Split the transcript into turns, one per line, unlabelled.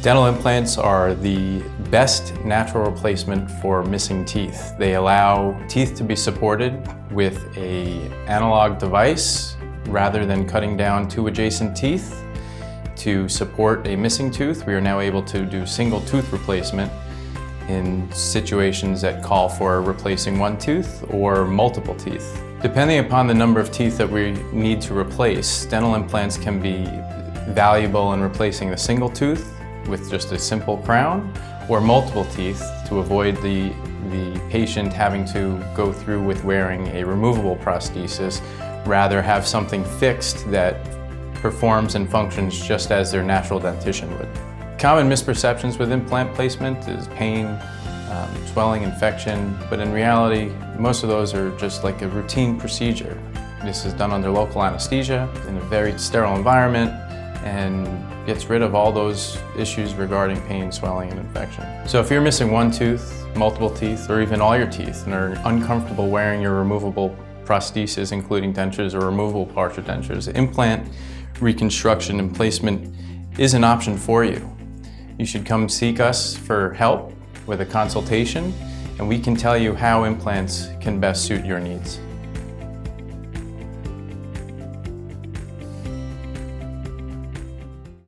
Dental implants are the best natural replacement for missing teeth. They allow teeth to be supported with an analog device rather than cutting down two adjacent teeth. To support a missing tooth, we are now able to do single tooth replacement in situations that call for replacing one tooth or multiple teeth. Depending upon the number of teeth that we need to replace, dental implants can be valuable in replacing the single tooth with just a simple crown, or multiple teeth to avoid the patient having to go through with wearing a removable prosthesis, rather have something fixed that performs and functions just as their natural dentition would. Common misperceptions with implant placement is pain, swelling, infection, but in reality, most of those are just like a routine procedure. This is done under local anesthesia in a very sterile environment and gets rid of all those issues regarding pain, swelling, and infection. So if you're missing one tooth, multiple teeth, or even all your teeth and are uncomfortable wearing your removable prosthesis, including dentures or removable partial dentures, implant reconstruction and placement is an option for you. You should come seek us for help with a consultation, and we can tell you how implants can best suit your needs.